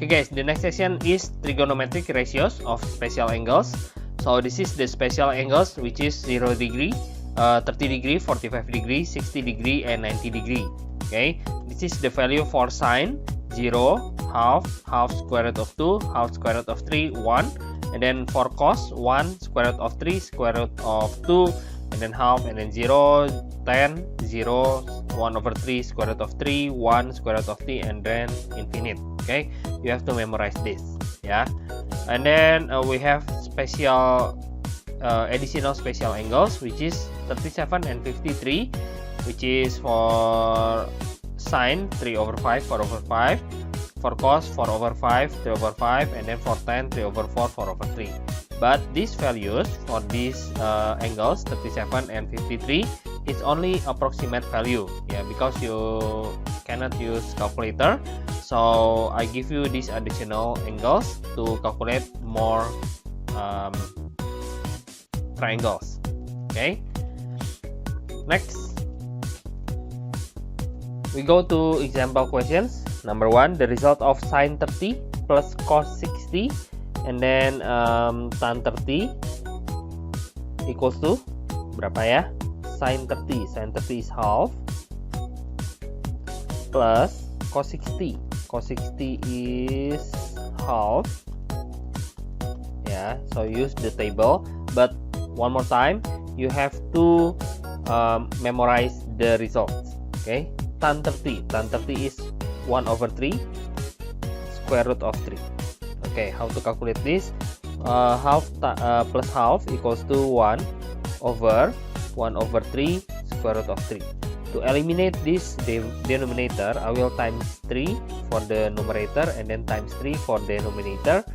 Okay guys, the next section is trigonometric ratios of special angles. So this is the special angles, which is 0 degree, 30 degree, 45 degree, 60 degree, and 90 degree. Okay, this is the value for sine: 0, half, half square root of 2, half square root of 3, 1. And then for cos, 1, square root of 3, square root of 2, and then half, and then 0, 10, 0, 1 over 3, square root of 3, 1, square root of 3, and then infinite. Okay, you have to memorize this. Yeah, and then we have special additional special angles, which is 37 and 53, which is for sine 3 over 5, 4 over 5, for cos 4 over 5, 3 over 5, and then for tan 3 over 4, 4 over 3. But these values for these angles 37 and 53 is only approximate value, yeah, because you cannot use calculator. So I give you these additional angles to calculate more triangles. Okay, next we go to example questions. Number 1, the result of sine 30 plus cos 60 and then tan 30 equals to berapa ya? Sine 30 is half plus cos 60 is half. Yeah, so use the table, but one more time you have to memorize the results. Okay, tan 30 is 1 over 3 square root of 3. Okay, how to calculate this? Half plus half equals to 1 over 3 square root of 3. To eliminate this denominator, I will times 3 for the numerator and then times 3 for the denominator,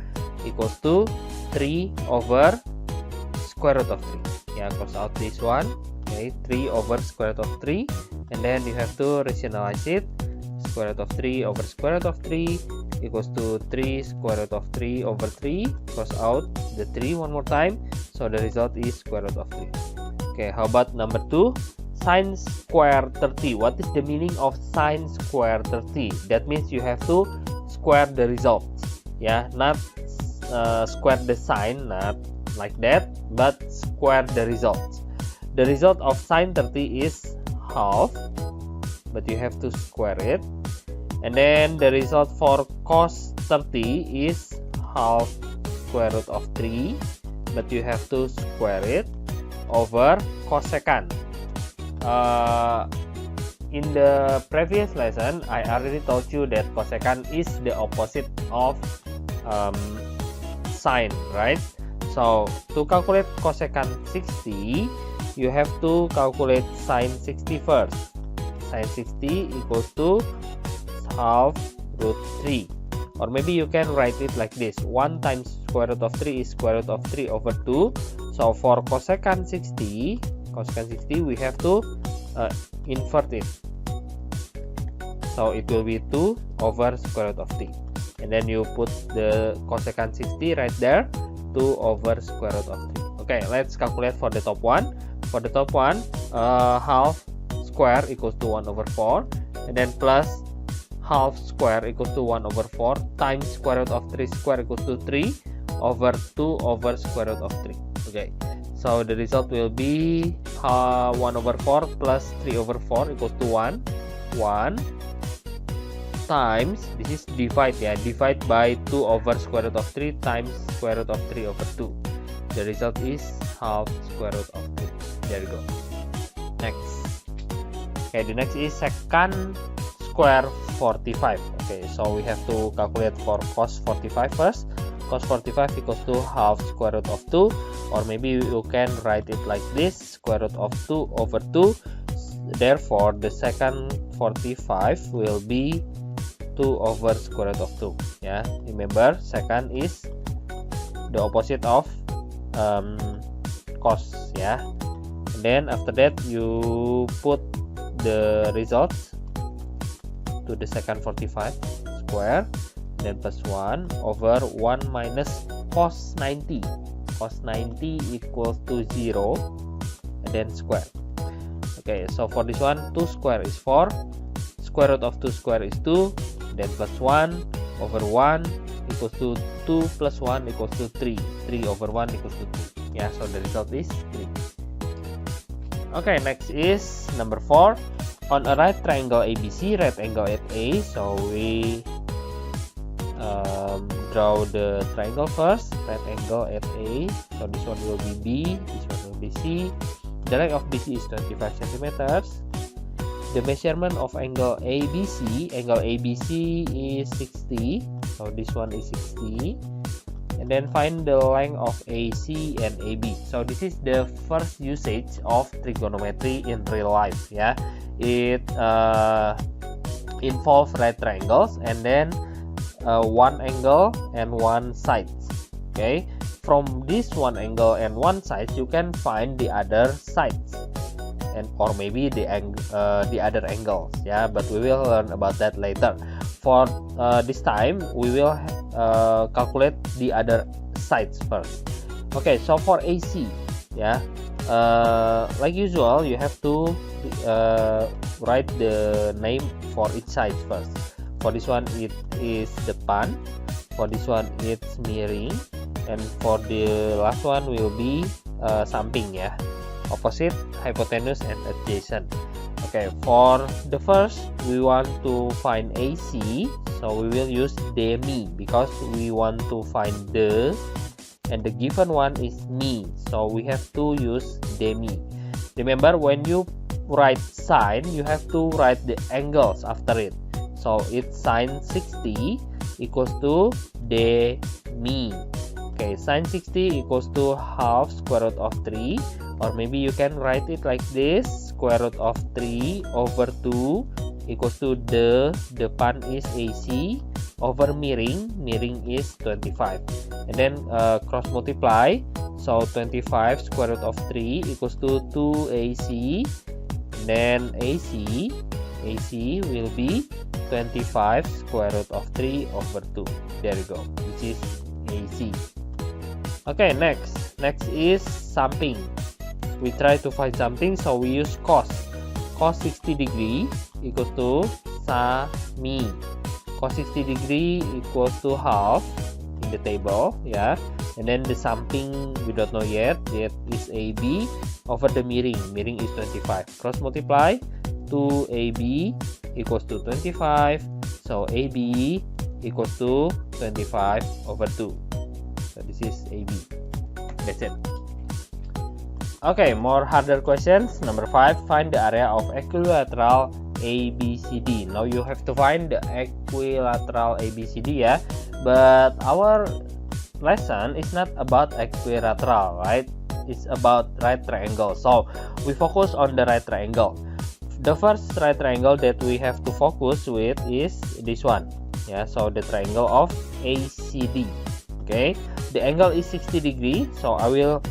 equals to 3 over square root of 3. Yeah, cross out this one. Okay, 3 over square root of 3, and then you have to rationalize it. Square root of 3 over square root of 3 equals to 3 square root of 3 over 3. Cross out the 3 one more time, so the result is square root of 3. Okay, how about number 2? Sine square 30. What is the meaning of sine square 30? That means you have to square the results. Yeah, not square the sine, not like that, but square the results. The result of sine 30 is half, but you have to square it. And then the result for cos 30 is half square root of 3, but you have to square it, over cosecant. In the previous lesson, I already told you that cosecant is the opposite of sine, right? So to calculate cosecant 60, you have to calculate sine 60 first. Sine 60 equals to half root 3, or maybe you can write it like this: 1 times square root of 3 is square root of 3 over 2. So for cosecant 60 we have to invert it, so it will be 2 over square root of 3, and then you put the cosecant 60 right there, 2 over square root of 3. Okay, let's calculate for the top one. For the top one, half square equals to 1 over 4, and then plus half square equals to 1 over 4 times square root of 3 square equals to 3 over 2 over square root of 3. Okay, so the result will be 1 over 4 plus 3 over 4 equals to 1 times, this is divide, yeah, divide by 2 over square root of 3 times square root of 3 over 2. The result is half square root of 3. There you go. Next. Okay, the next is secant square 45. Okay, so we have to calculate for cos 45 first. Cos 45 equals to half square root of 2, or maybe you can write it like this: square root of 2 over 2. Therefore the secant 45 will be 2 over square root of 2. Yeah, remember secant is the opposite of cos. Yeah, and then after that you put the results to the secant 45 square, then plus 1 over 1 minus cos 90. Cos 90 equals to 0, and then square. Okay, so for this one, 2 square is 4, square root of 2 square is 2, then plus 1, over 1 equals to 2 plus 1 equals to 3. 3 over 1 equals to 2. Yeah, so the result is 3. Okay, next is number 4. On a right triangle ABC, right angle at A, so we draw the triangle first. Right angle at A, so this one will be B, this one will be C. The length of BC is 25 centimeters. The measurement of angle ABC is 60, so this one is 60. And then find the length of AC and AB. So this is the first usage of trigonometry in real life. Yeah, it involves right triangles and then one angle and one side. Okay, from this one angle and one side you can find the other sides, and or maybe the other angles. Yeah, but we will learn about that later. For this time we will calculate the other sides first. Okay, so for AC, yeah, like usual you have to write the name for each side first. For this one it is depan, for this one it's miring, and for the last one will be samping, ya, opposite, hypotenuse, and adjacent. Okay, for the first we want to find AC, so we will use demi because we want to find the, and the given one is mi, so we have to use demi. Remember, when you write sine you have to write the angles after it, so it's sine 60 equals to demi. Okay, sine 60 equals to half square root of 3, or maybe you can write it like this, square root of 3 over 2 equals to the depan is AC over miring is 25, and then cross multiply, so 25 square root of 3 equals to 2AC, then AC will be 25 square root of 3 over 2. There you go, which is AC. Okay, next is samping. We try to find something, so we use cos 60 degree equals to sami. Cos 60 degree equals to half in the table, yeah. And then the samping we don't know yet, that is AB over the miring is 25. Cross multiply, 2AB equals to 25, so AB equals to 25 over 2. So this is AB. That's it. Okay, more harder questions. Number 5, find the area of equilateral ABCD. Now you have to find the equilateral ABCD, yeah. But our lesson is not about equilateral, right? It's about right triangle. So we focus on the right triangle. The first right triangle that we have to focus with is this one, yeah. So the triangle of ACD. Okay, the angle is 60 degree, so I will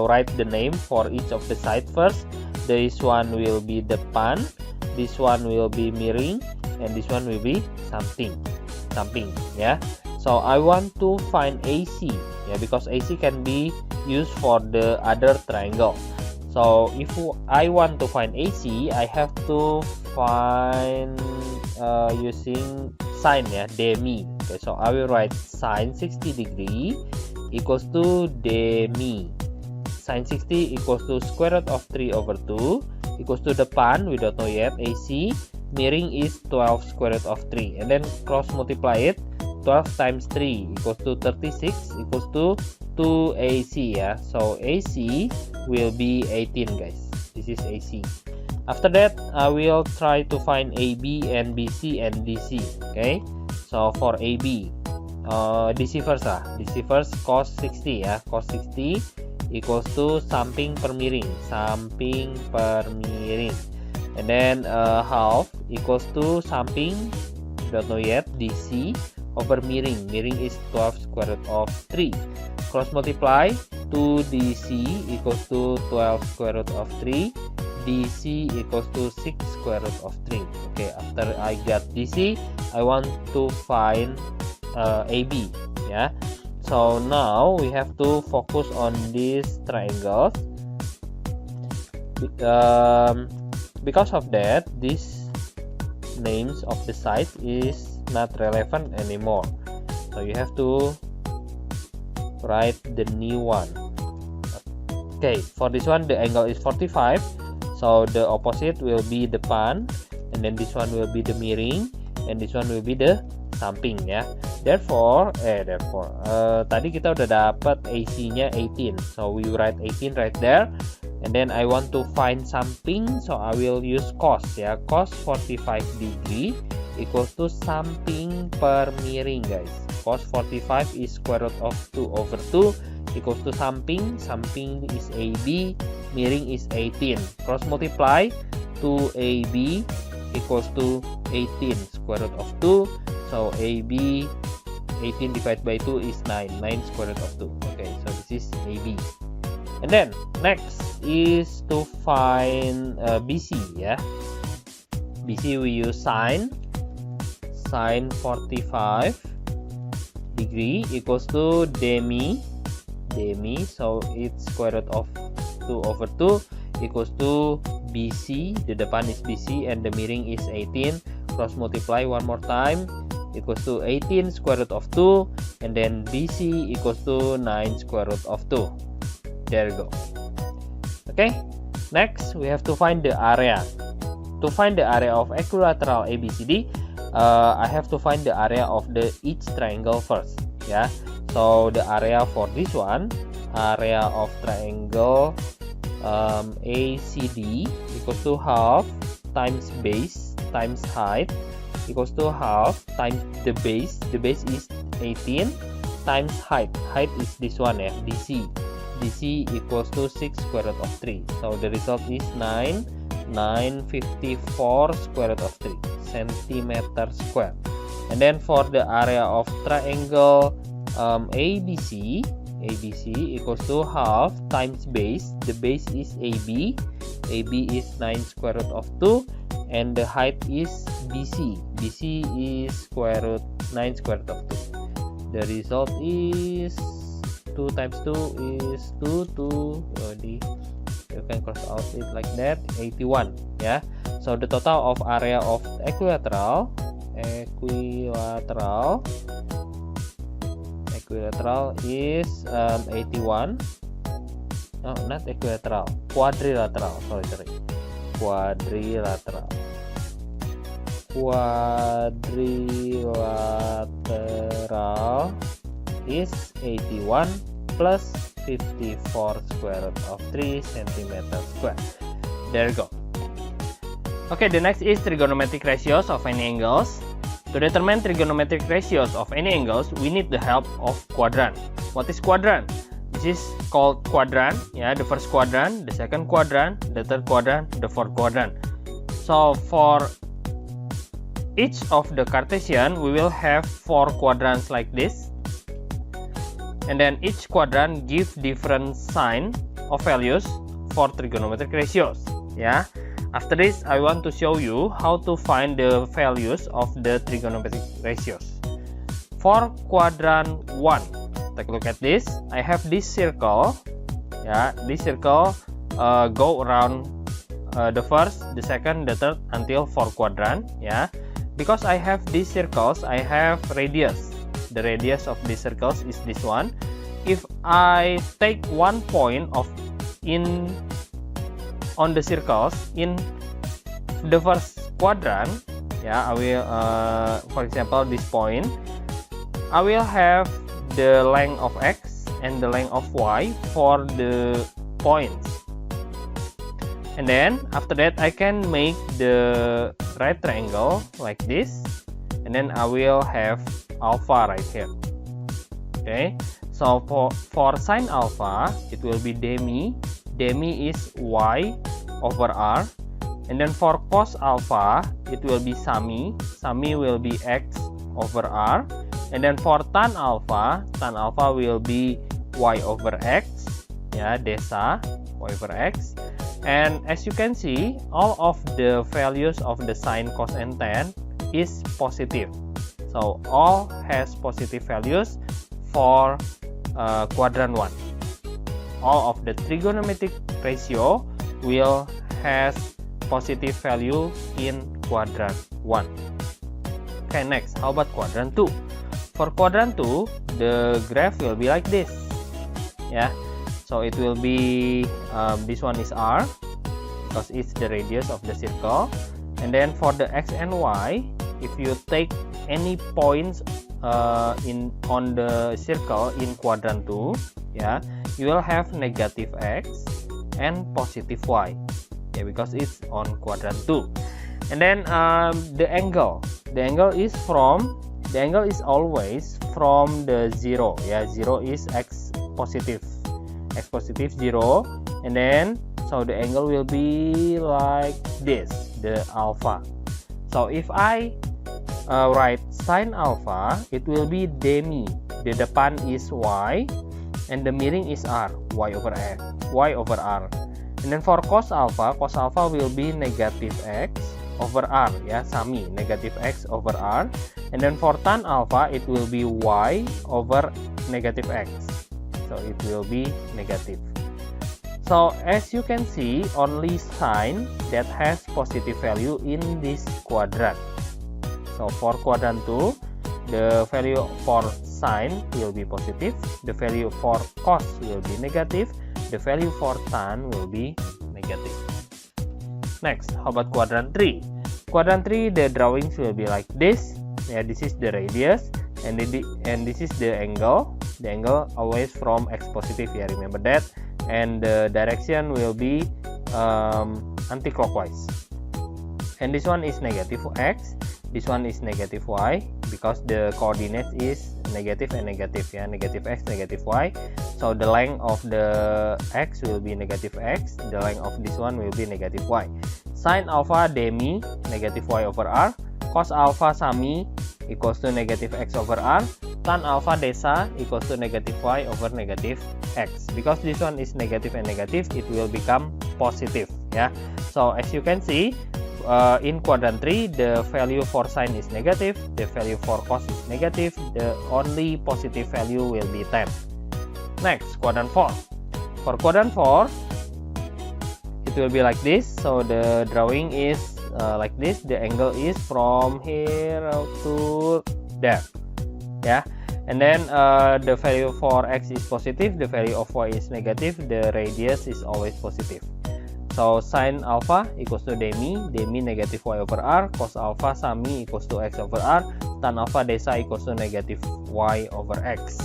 write the name for each of the side first. This one will be depan, this one will be miring, and this one will be samping, yeah. So I want to find AC, yeah, because AC can be used for the other triangle. So if I want to find AC, I have to find using sine, yeah, demi. Okay, so I will write sine 60 degree equals to demi. Sine 60 equals to square root of 3 over 2 equals to depan, we don't know yet, AC. Miring is 12 square root of 3, and then cross multiply it, 12 times 3 equals to 36 equals to 2AC, yeah. So AC will be 18, guys. This is AC. After that I will try to find AB and BC and DC. Okay, so for AB, DC first, DC first, cos 60, ya. Cos 60 equals to samping per miring, and then half equals to samping, don't know yet, DC over miring is 12 square root of 3. Cross multiply, 2DC equals to 12 square root of 3, DC equals to 6 square root of 3. Okay, after I got DC, I want to find AB, yeah. So now we have to focus on these triangles. Because of that, these names of the sides is not relevant anymore. So you have to write the new one. Okay, for this one the angle is 45, so the opposite will be depan, and then this one will be the miring, and this one will be the samping ya. Therefore tadi kita udah dapat AC-nya 18, so we write 18 right there. And then I want to find samping, so I will use cos ya. Cos 45 degree equals to samping per miring, guys. Cos 45 is square root of 2 over 2 equals to samping. Samping is AB, miring is 18. Cross multiply 2AB equals to 18 square root of 2. So AB 18 divided by 2 is 9. 9 square root of 2. Okay, so this is AB. And then next is to find BC ya. BC we use sine 45 degree equals to demi, so it's square root of 2 over 2 equals to BC. The depan is BC and the miring is 18. Cross multiply one more time equals to 18 square root of 2, and then BC equals to 9 square root of 2. There you go. Okay, next we have to find the area. To find the area of equilateral ABCD, I have to find the area of each triangle first. Yeah, so the area for this one, area of triangle ACD equals to half times base times height equals to half times the base. The base is 18 times height. Height is this one ya, DC. DC equals to 6 square root of 3. So the result is 954 square root of 3 centimeter square. And then for the area of triangle ABC equals to half times base. The base is AB. AB is 9 square root of 2, and the height is BC. BC is square root 9 square root of 2. The result is 2 times 2 is 2. You can cross out it like that, 81 ya. So the total of area of equilateral is 81. No, not equilateral, quadrilateral. Sorry. Quadrilateral is 81 plus 54 square root of 3 centimeter square. There you go. Okay, the next is trigonometric ratios of any angles. To determine trigonometric ratios of any angles, we need the help of quadrant. What is quadrant? This is called quadrant. Yeah, the first quadrant, the second quadrant, the third quadrant, the fourth quadrant. So for each of the Cartesian, we will have 4 quadrants like this. And then each quadrant give different sign of values for trigonometric ratios. Yeah. After this, I want to show you how to find the values of the trigonometric ratios. For quadrant 1, take a look at this. I have this circle. Yeah, this circle go around the first, the second, the third until 4 quadrant. Yeah, because I have these circles, I have radius. The radius of these circles is this one. If I take one point on the circles in the first quadrant, yeah, I will for example this point, I will have the length of x and the length of y for the points, and then after that I can make the right triangle like this, and then I will have alpha right here. Okay, so for sine alpha it will be demi is y over r, and then for cos alpha it will be sami will be x over r, and then for tan alpha will be y over x, yeah, desa y over x. And as you can see, all of the values of the sine, cos, and tan is positive. So all has positive values for quadrant 1. All of the trigonometric ratio will has positive value in quadrant 1. Okay, next, how about quadrant 2? For quadrant 2, the graph will be like this. Yeah, so it will be this one is r because it's the radius of the circle, and then for the x and y, if you take any points on the circle in quadrant 2, yeah, you will have negative x and positive y, yeah, because it's on quadrant 2. And then the angle is always from the 0, yeah, 0 is x positive 0, and then so the angle will be like this, the alpha. So if I write sine alpha, it will be demi, the depan is y and the miring is r, y over r. And then for cos alpha will be negative x over r, ya, sami, negative x over r. And then for tan alpha, it will be y over negative x, so it will be negative. So as you can see, only sine that has positive value in this quadrant. So for quadrant 2, the value for sine will be positive, the value for cos will be negative, the value for tan will be negative. Next, how about quadrant 3? Quadrant 3, the drawings will be like this. Yeah, this is the radius, and this is the angle. The angle always from x positive, yeah, remember that. And the direction will be anti-clockwise. And this one is negative x, this one is negative y, because the coordinates is negative and negative, yeah, negative x, negative y. So the length of the x will be negative x, the length of this one will be negative y. Sine alpha demi negative y over r, cos alpha sami equals to negative x over r, tan alpha desa equals to negative y over negative x. Because this one is negative and negative, it will become positive, yeah. So as you can see, in quadrant 3, the value for sine is negative, the value for cos is negative, the only positive value will be 10. Next, quadrant 4. For quadrant 4, it will be like this. So the drawing is like this. The angle is from here to there, yeah. And then the value for x is positive, the value of y is negative, the radius is always positive. So sine alpha equals to demi negative y over r, cos alpha sami equals to x over r, tan alpha desa equals to negative y over x.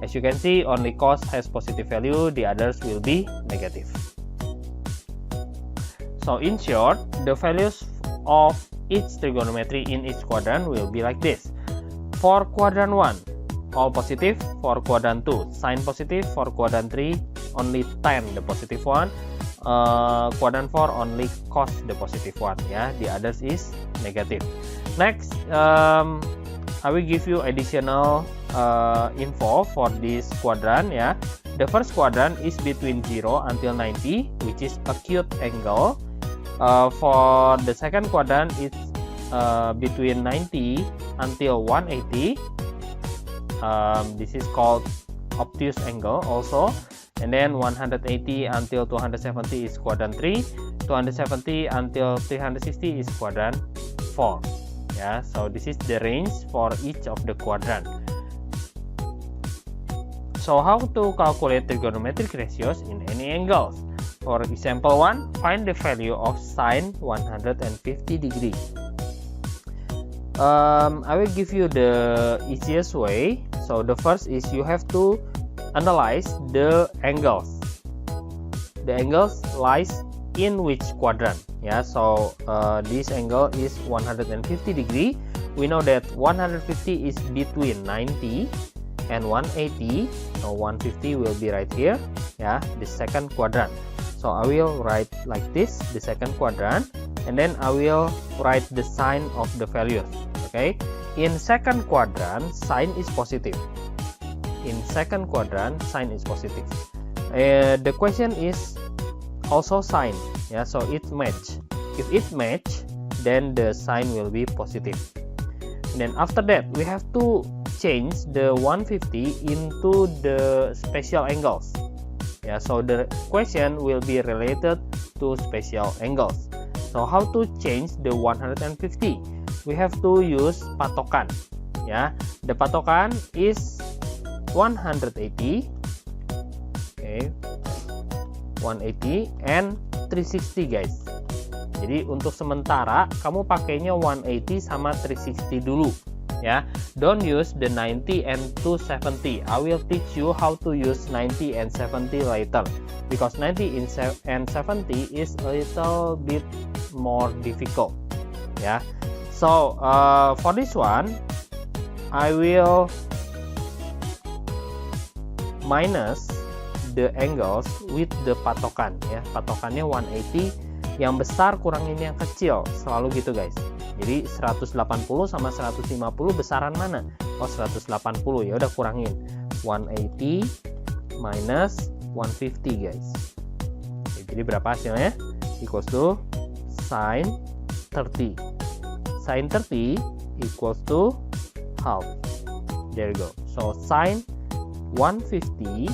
As you can see, only cos has positive value, the others will be negative. So in short, the values of each trigonometry in each quadrant will be like this. For quadrant 1, all positive. For quadrant 2, sine positive. For quadrant 3, only tan, the positive one. Quadrant 4, only cos, the positive one, yeah, the others is negative. Next, I will give you additional info for this quadrant, yeah. The first quadrant is between 0 until 90, which is acute angle. For the second quadrant, it's between 90 until 180. This is called obtuse angle also. And then 180 until 270 is quadrant 3, 270 until 360 is quadrant 4. Yeah, so this is the range for each of the quadrant. So how to calculate trigonometric ratios in any angles? For example 1, find the value of sine 150 degree. I will give you the easiest way. So the first is you have to analyze the angles. The angles lies in which quadrant? Yeah, so this angle is 150 degree. We know that 150 is between 90 and 180. So 150 will be right here. Yeah, the second quadrant. So I will write like this, the second quadrant, and then I will write the sign of the values. Okay, in second quadrant, sine is positive. In second quadrant, sine is positive. The question is also sine, yeah, so it match. If it match, then the sine will be positive. And then after that, we have to change the 150 into the special angles. Yeah, so the question will be related to special angles. So how to change the 150? we have to use patokan. Ya, the patokan is 180. Okay, 180 and 360 guys. Jadi untuk sementara kamu pakainya 180 sama 360 dulu ya. Don't use the 90 and 270. I will teach you how to use 90 and 70 later, because 90 and 70 is a little bit more difficult ya. So for this one I will minus the angles with the patokan ya. Patokannya 180, yang besar kurangin yang kecil, selalu gitu guys. Jadi 180 sama 150 besaran mana? Oh 180, ya udah kurangin 180 minus 150 guys. Oke, jadi berapa hasilnya? Equals to sin 30. Sin 30 equals to half. There you go. So sin 150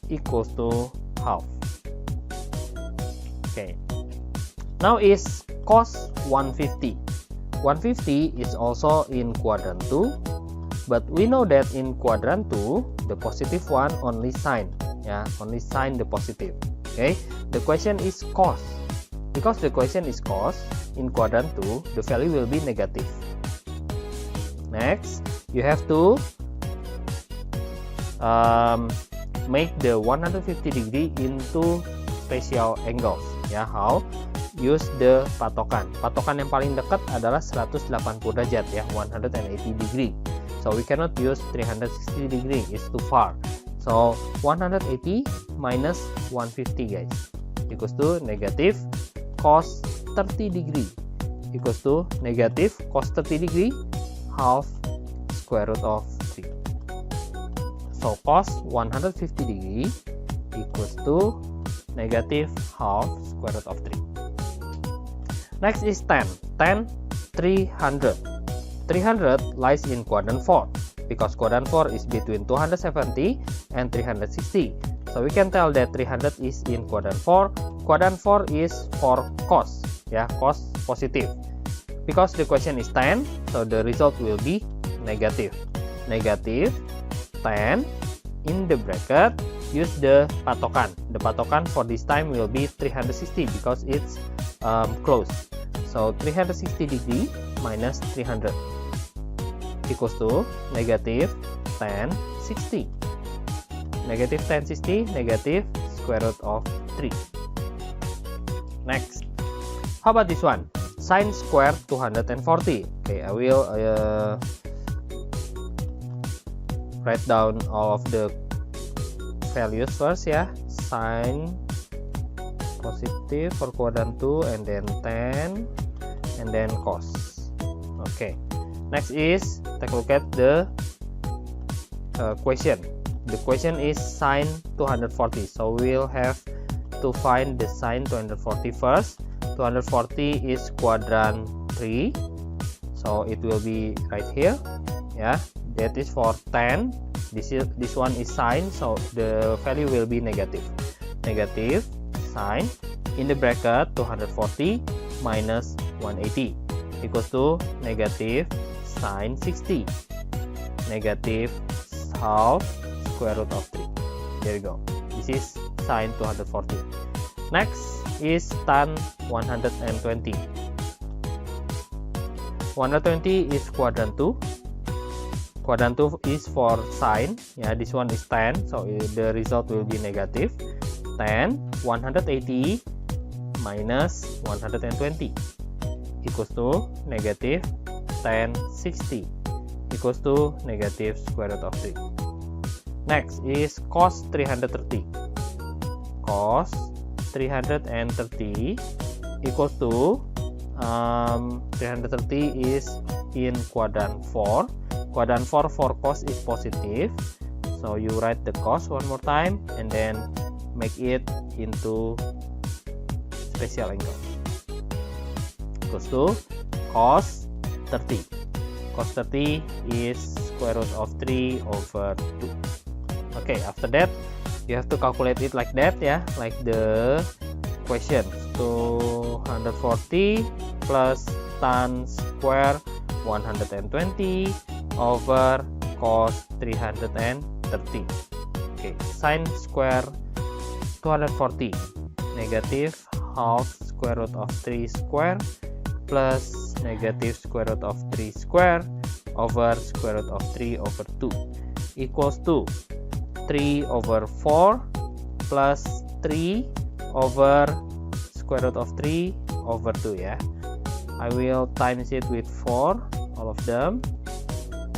equals to half. Okay. Now is cos 150. 150 is also in quadrant 2, but we know that in quadrant 2 the positive one only sign, yeah, only sign the positive. Okay, the question is cos. Because the question is cos, in quadrant 2 the value will be negative. Next, you have to make the 150 degree into special angles. Ya, how? Use the patokan. Patokan yang paling dekat adalah 180 derajat ya, 180 degree. So we cannot use 360 degree, it's too far. So 180 minus 150 guys equals to negative cos 30 degree equals to negative cos 30 degree half square root of 3. So cos 150 degree equals to negative half square root of 3. Next is 10. 10, 300. 300 lies in quadrant 4, because quadrant 4 is between 270 and 360. So we can tell that 300 is in quadrant 4. Quadrant 4 is for cos, ya, cos positive. Because the question is 10, so the result will be negative. Negative 10 in the bracket, use the patokan. The patokan for this time will be 360 because it's close. So 360 degree minus 300 equals to negative 1060. Negative 1060, negative square root of 3. Next, how about this one? Sin square 240. Okay, I will write down all of the values first ya. Sin positive for quadrant 2 and then 10 and then cos. Okay, next is take a look at the question. The question is sin 240, so we'll have to find the sin 240 first. 240 is quadrant 3, so it will be right here, yeah. That is for 10. This one is sin, so the value will be negative. Negative sin in the bracket 240 minus 180 equals to negative sin 60. Negative half square root of 3. There you go. This is sin 240. Next is tan 120. 120 is quadrant 2. Quadrant 2 is for sin. Yeah, this one is 10, so the result will be negative. 10 180 minus 120 equals to negative 1060 equals to negative square root of 3. Next is cos 330. Cos 330 equals to 330 is in quadrant 4. Quadrant 4 for cos is positive, so you write the cos one more time and then make it into special angle equals to cos 30. Cos 30 is square root of 3 over 2. Okay, after that you have to calculate it like that, yeah, like the question. 240 plus tan square 120 over cos 330. Okay, sin square 240 negative half square root of 3 square plus negative square root of 3 square over square root of 3 over 2 equals to 3 over 4 plus 3 over square root of 3 over 2 ya. I will times it with 4, all of them.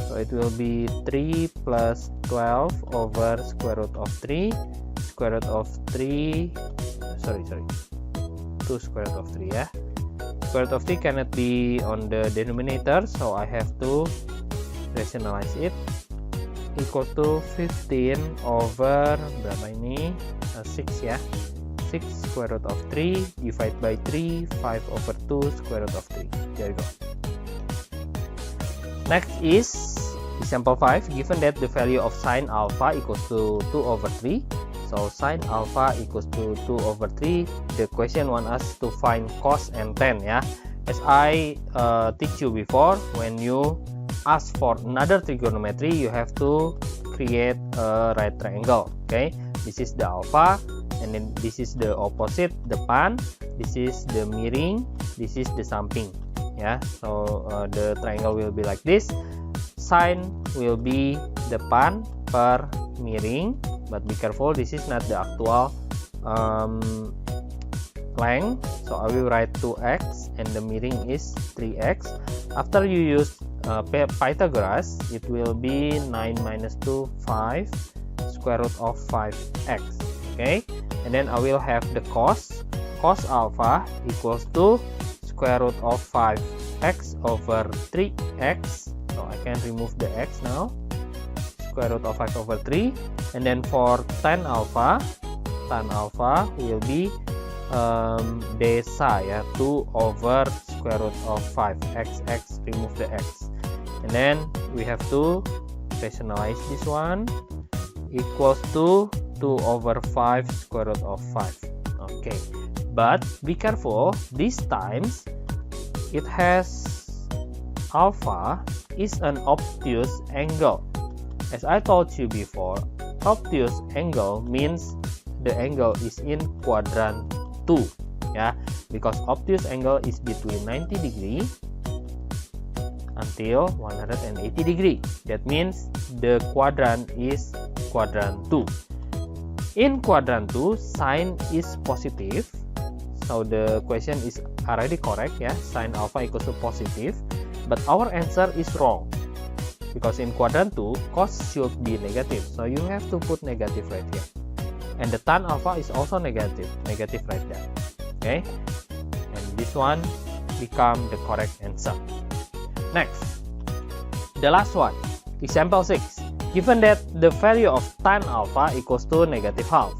So it will be 3 plus 12 over square root of 3 square root of 3 2 square root of 3 ya. Square root of 3 cannot be on the denominator, so I have to rationalize it. Equals to 15 over berapa ini? 6 ya. 6 square root of 3 divided by 3, 5 over 2 square root of 3. There you go. Next is example 5. Given that the value of sine alpha equals to 2 over 3, so sine alpha equals to 2 over 3, the question wants us to find cos and tan ya. As I teach you before, when you ask for another trigonometry, you have to create a right triangle. Okay, this is the alpha, and then this is the opposite, depan. This is the miring. This is the samping. Yeah, so the triangle will be like this. Sine will be depan per miring, but be careful, this is not the actual length. So I will write 2x and the miring is 3x. After you use Pythagoras, it will be 9 minus 2, 5 square root of 5x. Okay, and then I will have the cos alpha equals to square root of 5x over 3x. So I can remove the x now. Square root of 5 over 3. And then for tan alpha will be desa ya, 2 over square root of 5x, remove the x. And then we have to rationalize this one, equals to 2 over 5 square root of 5. Okay, but be careful, this times it has alpha is an obtuse angle. As I told you before, obtuse angle means the angle is in quadrant 2 ya, because obtuse angle is between 90 degree until 180 degree. That means the quadrant is quadrant 2. In quadrant 2, sine is positive, so the question is already correct ya, sine alpha equals to positive. But our answer is wrong, because in quadrant 2 cos should be negative, so you have to put negative right here. And the tan alpha is also negative right there. Okay, and this one become the correct answer. Next, the last one, example 6. Given that the value of tan alpha equals to negative half,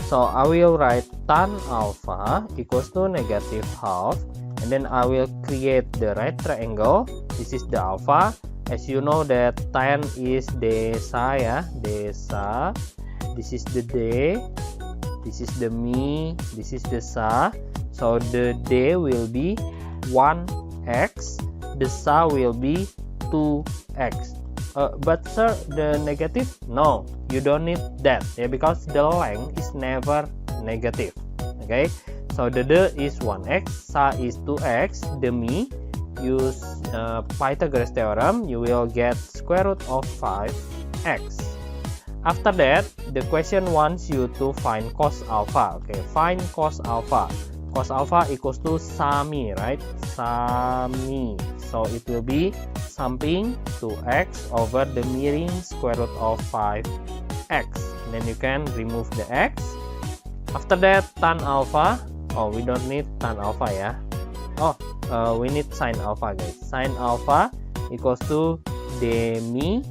so I will write tan alpha equals to negative half, and then I will create the right triangle. This is the alpha. As you know that tan is desa ya, desa. This is the d, this is the mi, this is the sa. So the d will be 1x, the sa will be 2x. But sir, the negative? No, you don't need that ya, because the length is never negative. Okay, so the d is 1x, sa is 2x, the mi, use Pythagoras theorem, you will get square root of 5x. After that, the question wants you to find cos alpha. Okay, find cos alpha. Cos alpha equals to sami, right? Sami. So it will be samping 2x over the miring square root of 5x. And then you can remove the x. After that, tan alpha. Oh, we don't need tan alpha ya. Oh, we need sine alpha guys. Sine alpha equals to demi.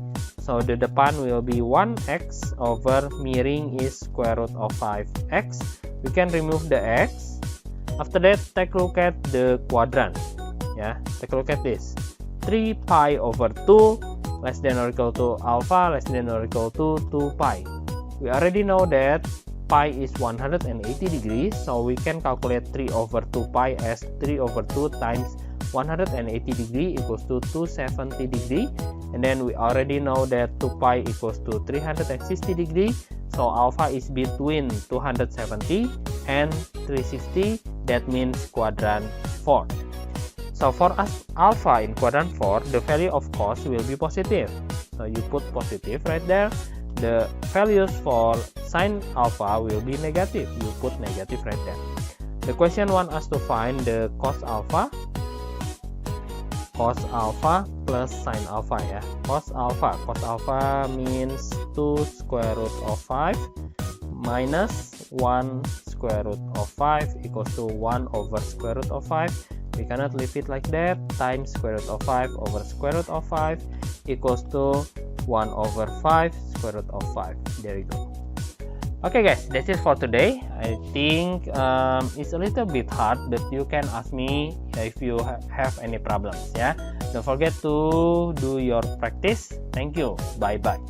So the depan will be 1x over miring is square root of 5x. We can remove the x. After that, take a look at the quadrant. Yeah, take a look at this. 3 pi over 2 less than or equal to alpha less than or equal to 2 pi. We already know that pi is 180 degrees, so we can calculate 3 over 2 pi as 3 over 2 times 180 degree equals to 270 degree, and then we already know that 2 pi equals to 360 degree, so alpha is between 270 and 360, that means quadrant 4. So for us alpha in quadrant 4, the value of cos will be positive, so you put positive right there. The values for sine alpha will be negative, you put negative right there. The question wants us to find the cos alpha plus sine alpha ya. Cos alpha means 2 square root of 5 minus 1 square root of 5 equals to 1 over square root of 5. We cannot leave it like that. Times square root of 5 over square root of 5 equals to 1 over 5 square root of 5. There you go. Okay guys, that's it for today. I think it's a little bit hard, but you can ask me if you have any problems. Yeah, don't forget to do your practice. Thank you. Bye bye.